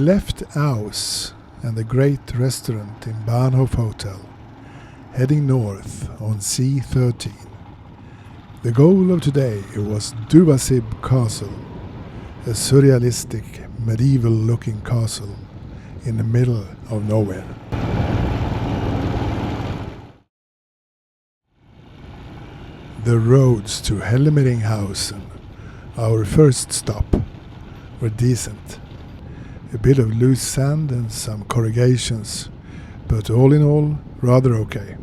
left Aus and the great restaurant in Bahnhof Hotel, heading north on C13. The goal of today was Duwisib Castle, a surrealistic medieval-looking castle in the middle of nowhere. The roads to Helmeringhausen, our first stop, were decent. A bit of loose sand and some corrugations, but all in all, rather okay.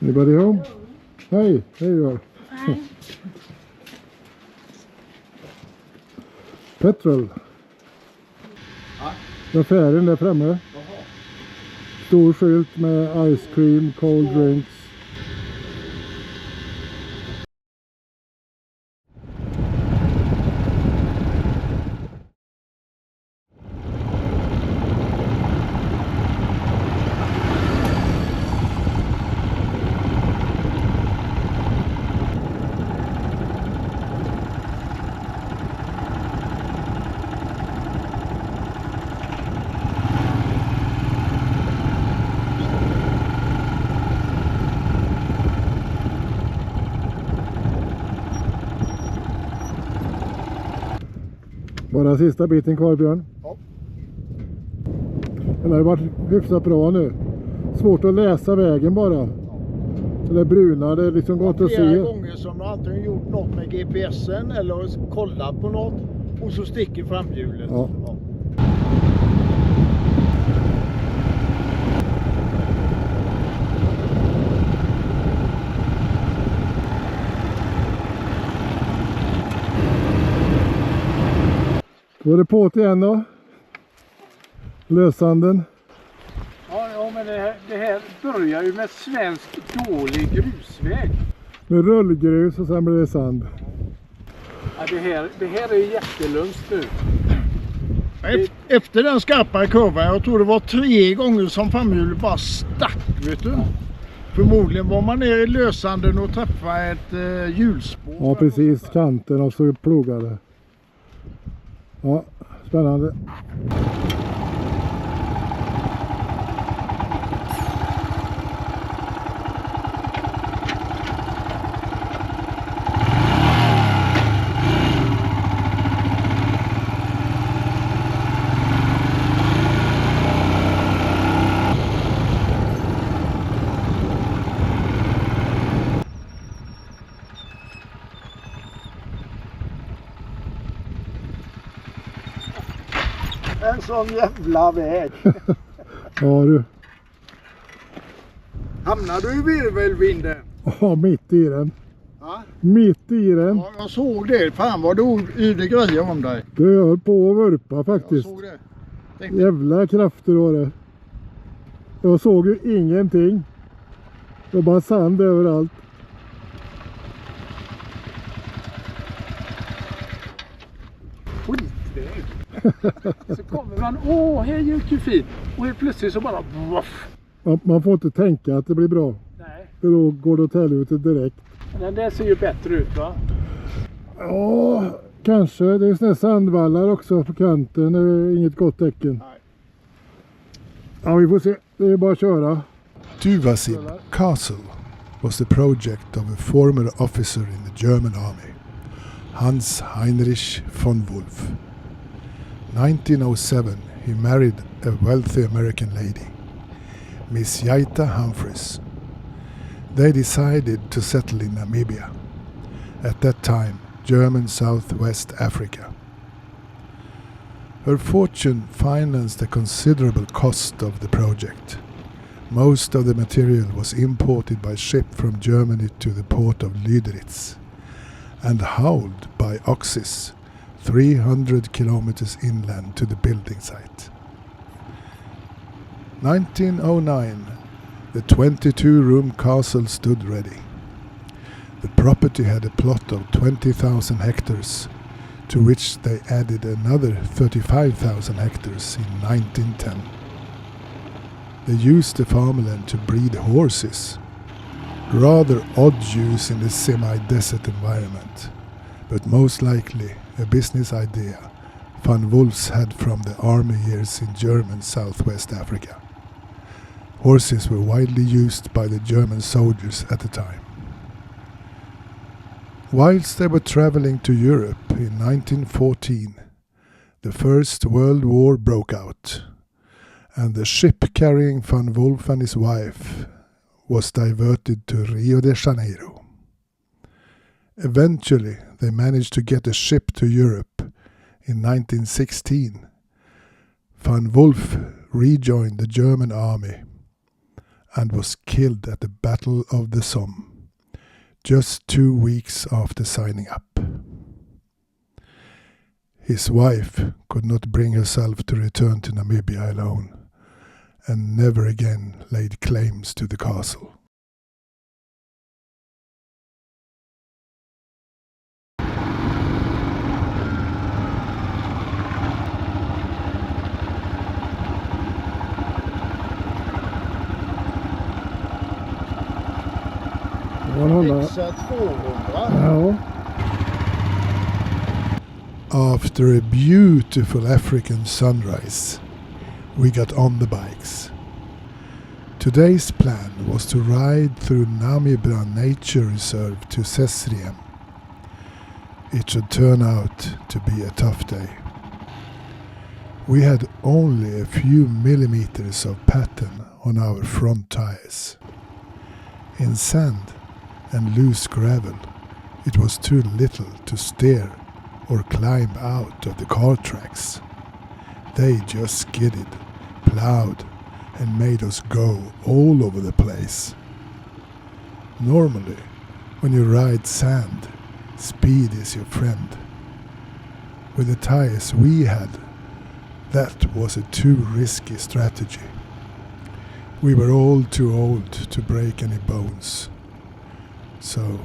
Anybody home? Hey, there you are. Hi. Petrol. Affären där framme. Stor skylt med ice cream, cold drinks. Bara sista biten kvar, Björn. Ja. Den har varit hyfsat bra nu. Svårt att läsa vägen bara. Ja. Det är bruna, det är liksom gott att se. Flera gånger som de antingen gjort något med GPSen eller kollat på något och så sticker framhjulet. Ja. Ja. Då är det på igen då. Lösanden. Ja, men det här börjar ju med svensk dålig grusväg. Med rullgrus och sen blir det sand. Ja, det här är jättelunst nu. Efter den skarpare kurvan, jag tror det var 3 gånger som framhjulet bara stack, vet du. Förmodligen var man nere i lösanden och träffade ett hjulspår. Ja, precis. Kanten och så plogade. Ja, spännande. En sån jävla väg. Ja du. Hamnar du i virvelvinden? Ja, mitt i den. Ja? Mitt i den. Ja, jag såg det. Fan vad du yde grejer om dig. Du höll på att vurpa faktiskt. Jag såg det. Tänkte... Jävla krafter var det. Jag såg ju ingenting. Det var bara sand överallt. Skitväg. Så kommer man, här gick ju fint. Och helt plötsligt så bara voff. Man får inte tänka att det blir bra. Nej. För då går det åt helvete direkt. Den där ser ju bättre ut, va? Ja, kanske. Det är såna här sandvallar också på kanten. Det är inget gott tecken. Nej. Ja, vi får se. Det är bara att köra. Duwisib Castle was the project of a former officer in the German army, Hans Heinrich von Wolf. 1907, he married a wealthy American lady, Miss Yaita Humphreys. They decided to settle in Namibia, at that time German Southwest Africa. Her fortune financed a considerable cost of the project. Most of the material was imported by ship from Germany to the port of Lüderitz and hauled by oxes 300 kilometers inland to the building site. 1909, the 22-room castle stood ready. The property had a plot of 20,000 hectares to which they added another 35,000 hectares in 1910. They used the farmland to breed horses, rather odd use in the semi-desert environment, but most likely a business idea Van Wolfs had from the army years in German Southwest Africa. Horses were widely used by the German soldiers at the time. Whilst they were travelling to Europe in 1914, the First World War broke out, and the ship carrying Van Wolf and his wife was diverted to Rio de Janeiro. Eventually, they managed to get a ship to Europe in 1916. Van Wolf rejoined the German army and was killed at the Battle of the Somme, just 2 weeks after signing up. His wife could not bring herself to return to Namibia alone, and never again laid claims to the castle. Fixa 200. No. After a beautiful African sunrise, we got on the bikes. Today's plan was to ride through Namibia Nature Reserve to Sesriem. It should turn out to be a tough day. We had only a few millimeters of pattern on our front tires. In sand and loose gravel, it was too little to steer or climb out of the car tracks. They just skidded, plowed, and made us go all over the place. Normally, when you ride sand, speed is your friend. With the tires we had, that was a too risky strategy. We were all too old to break any bones. So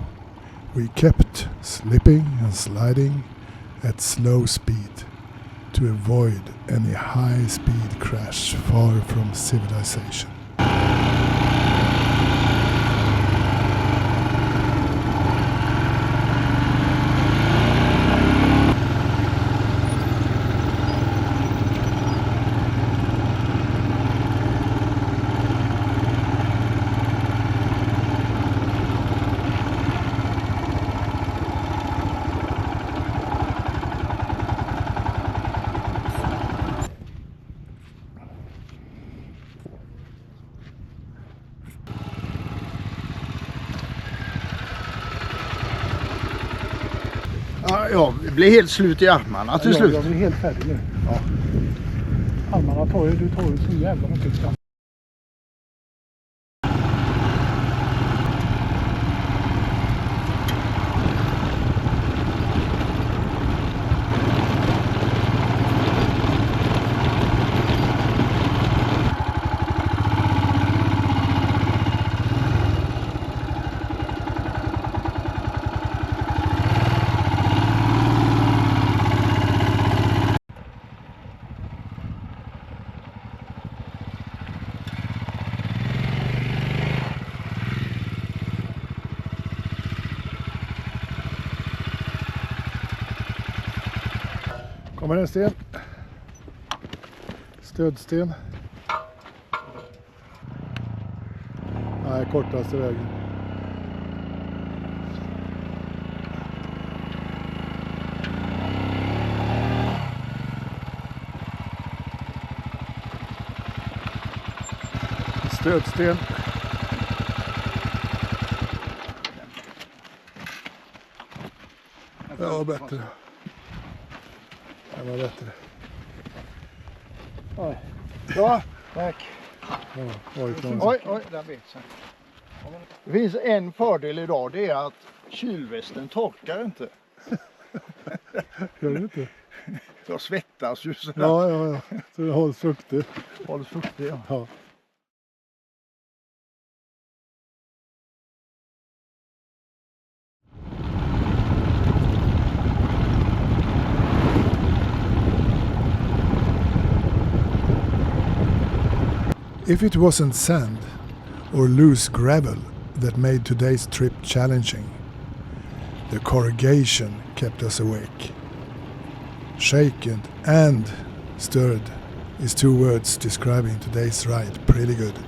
we kept slipping and sliding at slow speed to avoid any high-speed crash far from civilization. Ja, det blir helt slut i armarna till slut. Jag blir helt färdig nu. Ja. Armarna tar ju så jävla mycket skatt. Kommer en sten. Stödsten. Nej, kortaste vägen. Stödsten. Ja, bättre. Det var bättre. Oj. Bra, tack. Ja, oj, Den vet sig. Det finns en fördel idag, det är att kylvästen torkar inte. Gör det inte? Jag svettas ju så. Ja. Så det hålls fuktigt. Hålls fuktigt, ja. Ja. If it wasn't sand or loose gravel that made today's trip challenging, the corrugation kept us awake. Shaken and stirred is 2 words describing today's ride pretty good.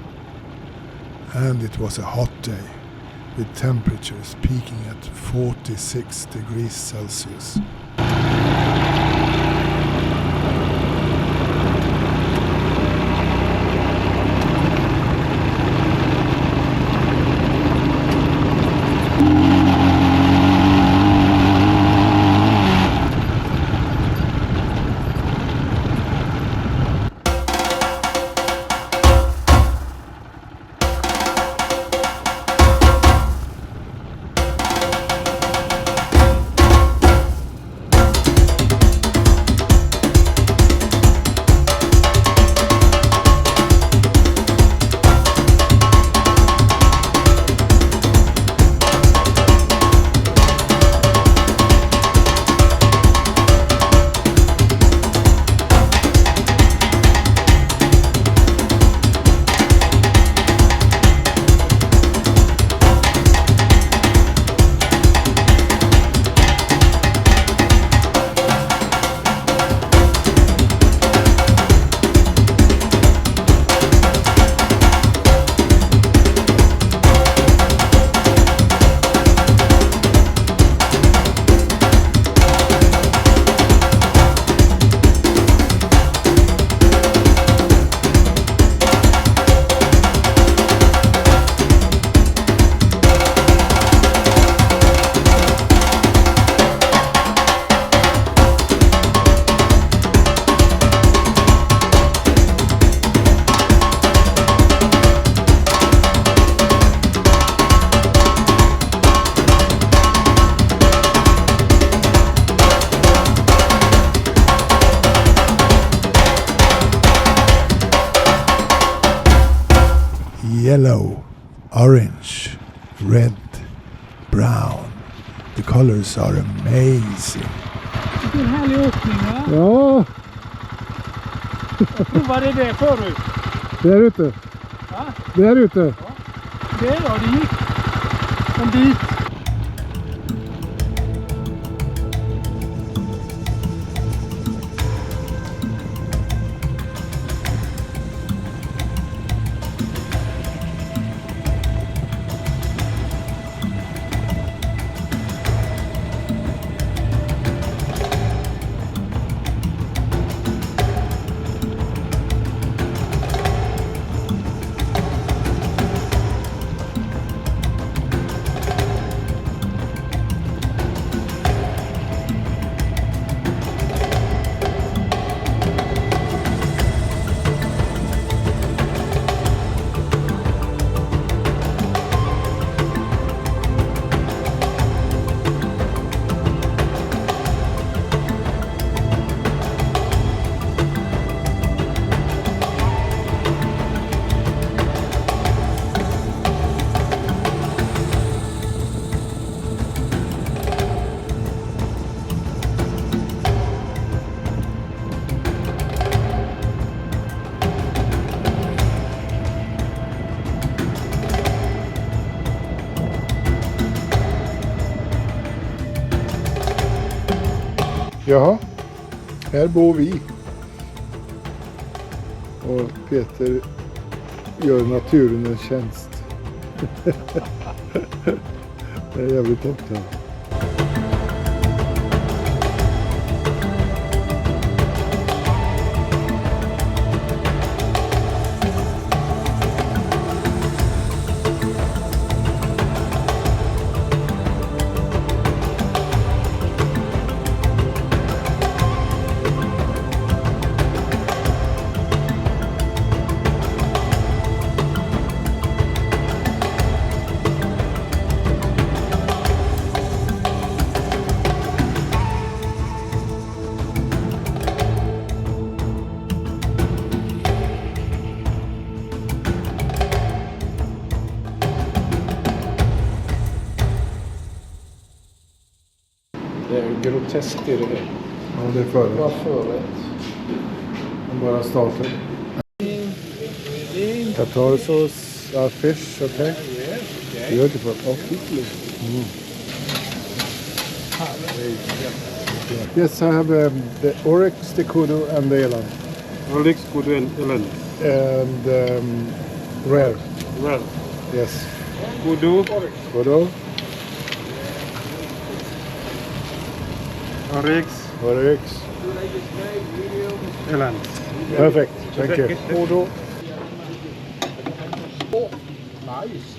And it was a hot day, with temperatures peaking at 46 degrees Celsius. Yellow, orange, red, brown. The colors are amazing. Vilken härlig åkning, va? Ja, Jag provade det förut. där ute. Va? Där ute. Det gick en bit. Jaha, här bor vi. Och Peter gör naturen en tjänst. Det är jävligt tomt här. Det är groteskt i det här. Ja, det är förrätt. Vad förrätt. De bara startar. Det är Tartar sauce, fish, okay? Yes, okay. Beautiful. Oh. Yes, I have the oryx, the kudu, and the eland. Oryx, kudu, and eland. And rare. Well, Yes. kudu, Kudu, oryx, oryx. eland. Perfect. Thank you. Kudu. Oh, nice.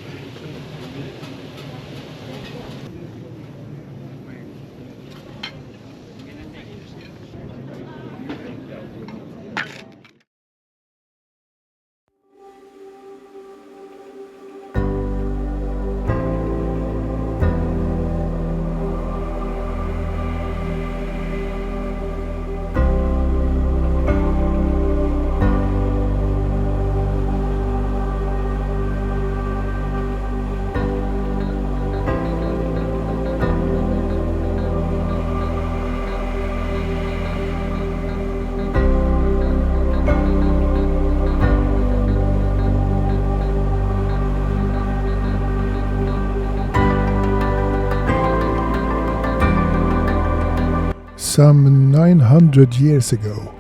Some 900 years ago,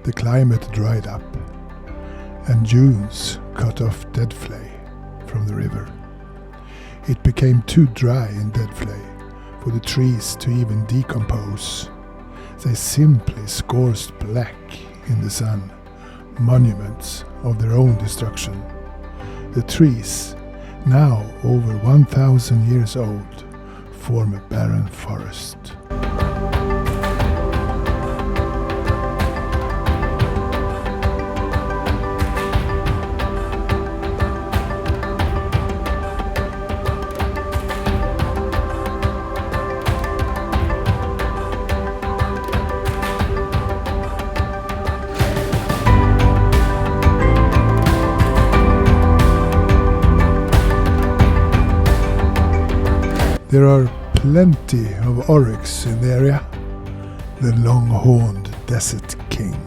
the climate dried up, and dunes cut off Deadvlei from the river. It became too dry in Deadvlei for the trees to even decompose. They simply scorched black in the sun, monuments of their own destruction. The trees, now over 1,000 years old, form a barren forest. There are plenty of oryx in the area, the long-horned desert king.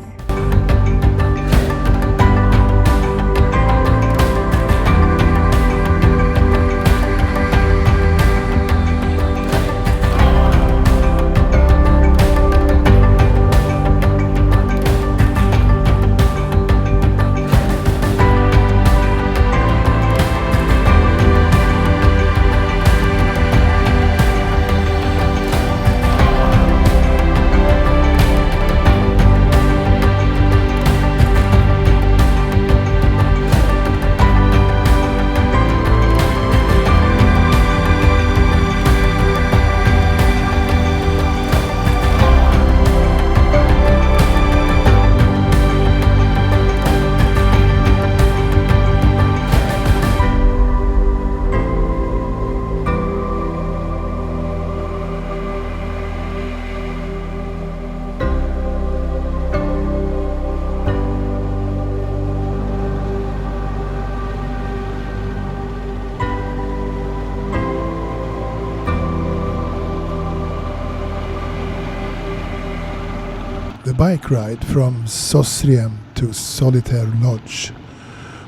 The bike ride from Sesriem to Solitaire Lodge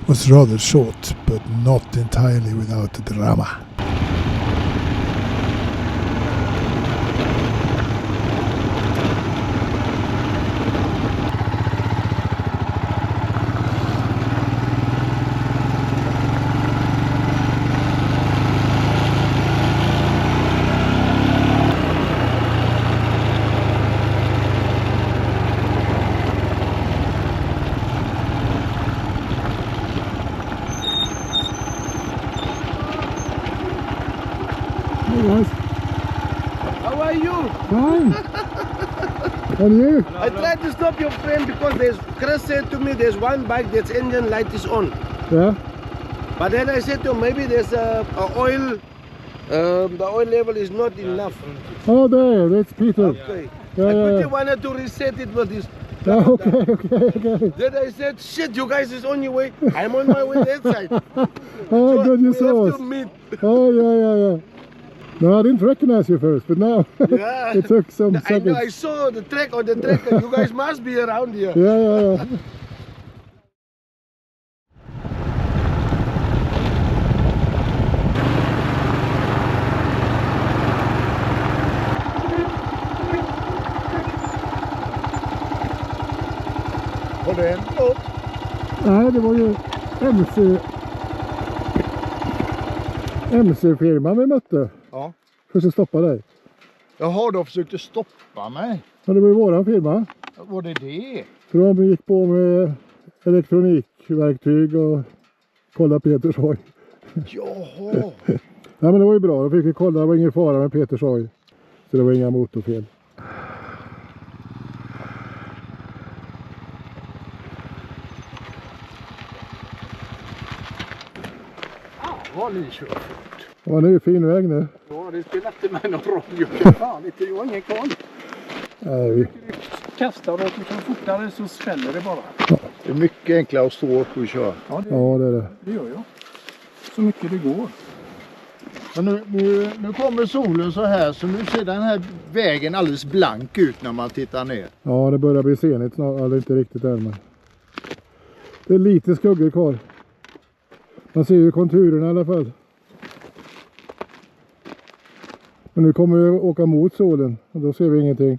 was rather short, but not entirely without drama. How are you? Fine. And you? I tried to stop your friend because Chris said to me there's one bike that's engine light is on. Yeah? But then I said to him maybe there's a oil, the oil level is not enough. Oh, there, that's Peter. Okay. Yeah, I yeah, quickly yeah. wanted to reset it with this. Oh, okay. Then I said, shit, you guys is on your way. I'm on my way that side. Oh, So good, you we saw have us. to meet. Oh, yeah. No, I didn't recognize you first, but now Yeah. it took some I know, seconds. I saw the track on the tracker. You guys must be around here. Yeah. Har det hänt något? Nej, det var ju MC-firman vi mötte. Ja. Försökte stoppa dig. Jaha, de försökte stoppa mig. Ja, det var ju våran firma. Var det det? För de gick på med elektronikverktyg och kolla Peters hoj. Jaha. Ja, men det var ju bra. Då fick vi kolla, det var ingen fara med Peters hoj. Så det var inga motorfel. Vad ni kör fort. Ja, det är ju fin väg nu. Ja, det spelar inte mig någon roll. Jag kör fan inte, jag har ingen koll. Nej, vi... Kastar och kör fortare så smäller det bara. Det är mycket enklare att stå upp och köra. Ja, Ja, det är det. det gör jag. Så mycket det går. Men nu kommer solen så här, så nu ser den här vägen alldeles blank ut när man tittar ner. Ja, det börjar bli senigt snart. Eller inte riktigt än, men... Det är lite skuggor kvar. Man ser ju konturerna i alla fall. Men nu kommer vi åka mot solen. Och då ser vi ingenting.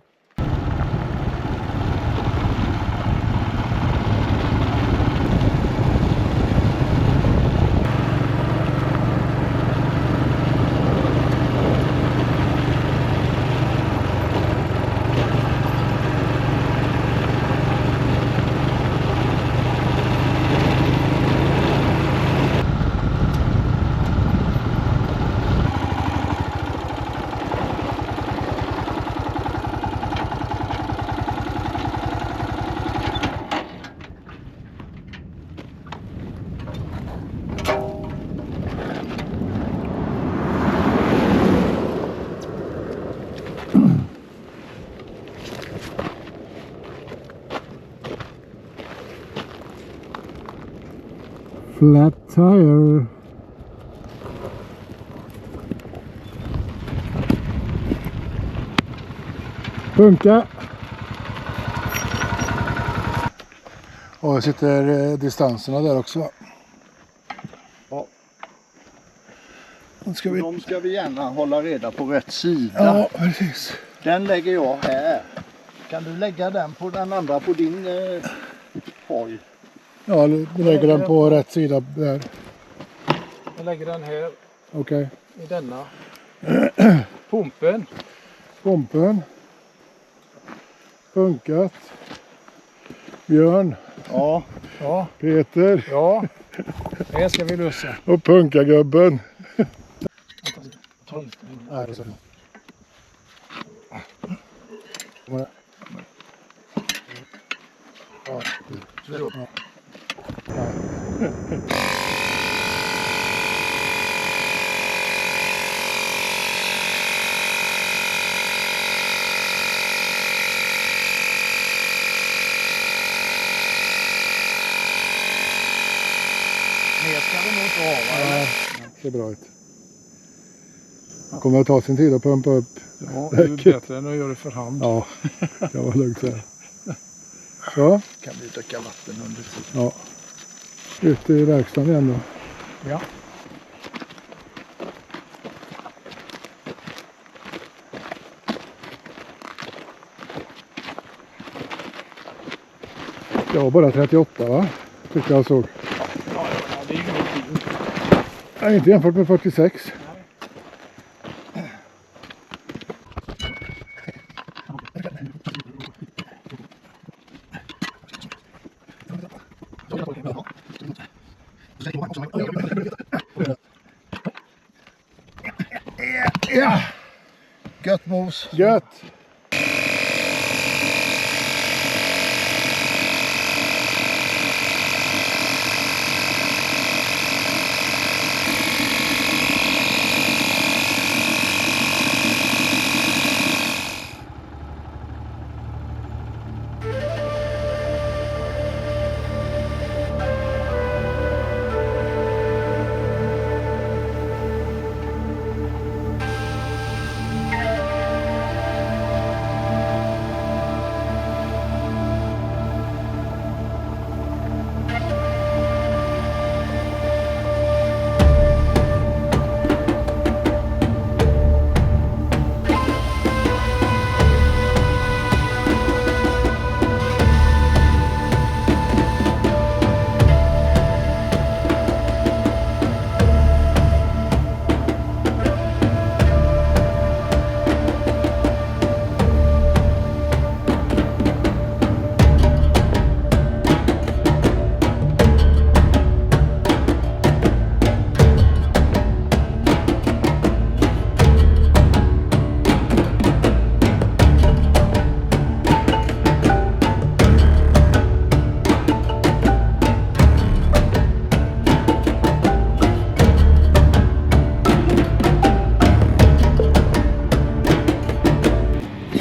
Flat tire. Punka. Och jag sitter distanserna där också. Ja. De ska vi... De ska vi gärna hålla reda på rätt sida. Ja, precis. Den lägger jag här. Kan du lägga den på den andra på din hoj? Ja, du lägger den på rätt sida där. Jag lägger den här Okej. i denna. Pumpen. Pumpen. Punkat. Björn. Ja. Ja, Peter. ja. Det här ska vi lösa. Och punkagubben. Nej, så. Ja. Mer ska vi nog inte ha, va? Ja, det ser bra ut. Kommer att ta sin tid att pumpa upp. Ja, det är bättre än att göra det för hand. Ja, det var lugnt så här. Så, Kan vi dricka vatten under tiden? ja. Ut i verkstaden igen då. Ja. Det var bara 38, va? Tycker jag såg. Ja, det är ju ingenting. Nej, inte jämfört med 46. Ja! Gött mos. Gött!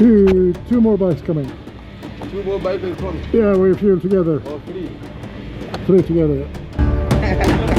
two more bikes coming. 2 more bikes will come. Yeah, we fuel together. Oh, 3. 3 together.